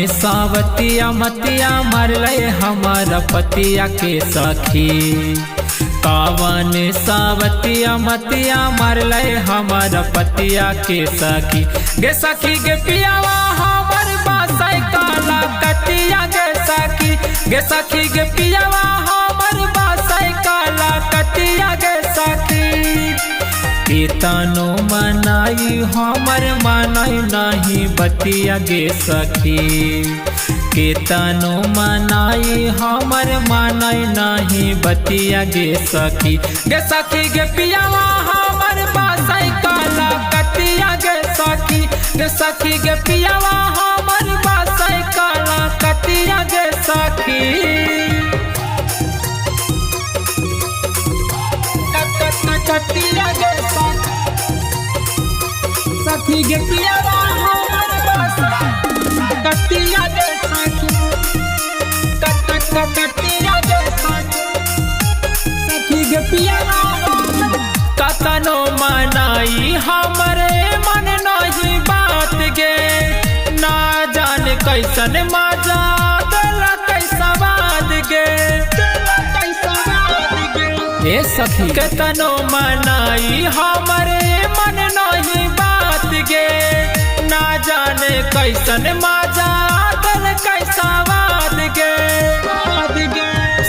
सावतिया मतिया मरले हमारा पतिया के सखी। कावन सावतिया मतिया मरले हमारा पतिया के सखी। गे सखी गे पियावा हमर बासै काला कटिया गे सखी। गे सखी गे पियावा हमर बासै काला कटिया गे सखी। कीर्तनो मनाई हमर मानई नहीं बतिया गे सखी। कीर्तनो मनाई हमर मानई नहीं बतिया गे सखी। गे सखी गे पियावा हमर बासै काला कटिया गे सखी। गे सखी गे पियावा हमर बासै काला कटिया गे सखी। कटिया गे सखी गे पियावा हमर बासै कटिया गे सखी। कटिया गे सखी गे पियावा कतनो मनाई हमरे मन नहीं बात गे। ना जाने कैसन मजा देला कैसा बात गे। ए सखी कतनो मनाई हमरे मन नहीं बात गे। ना जाने कैसन मजा दिल कैसा बात गे।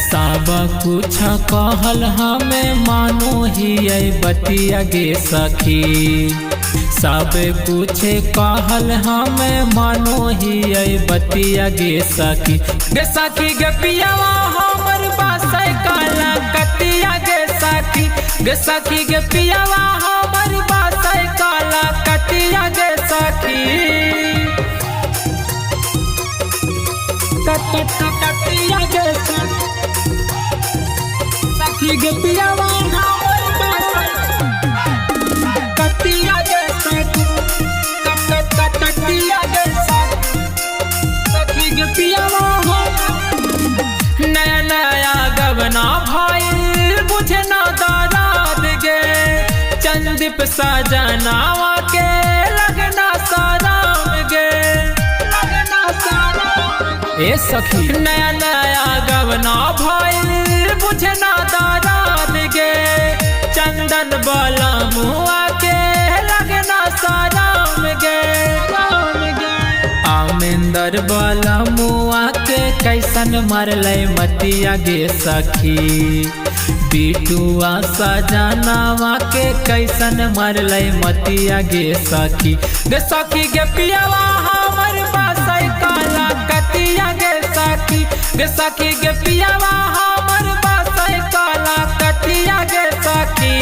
सब कुछ कहल हमें मानो ही बतिया गे सखी। सब कुछ कहल हमें मानो ही बतिया गे सखी। गे सखी गे पियावा हमर बासै काला कटिया गे सखी। गे सखी गे पियावा हमर बासै काला कटिया गे सखी। कटिया गे सखी गे पियावा हमर बासै कटिया गे सखी। कटिया गे सखी गे पियावा नया नया गवना भाई मुझे ना दाराद गे। चंदीप सजनावा के लगना साराम गे। ए सखी नया नया गवना भाई मुझे ना दाराद गे। चंदन बाला मुआ के लगना साराम गे। आमिंदर बाला मुआ के कैसन मरले मतिया गे सखी। बिटुआ सजनावा के कैसन मरले मतिया गे सखी। गे सखी गे पियावा हमर बासै काला कटिया गे सखी। गे सखी गे पियावा हमर बासै काला कटिया गे सखी।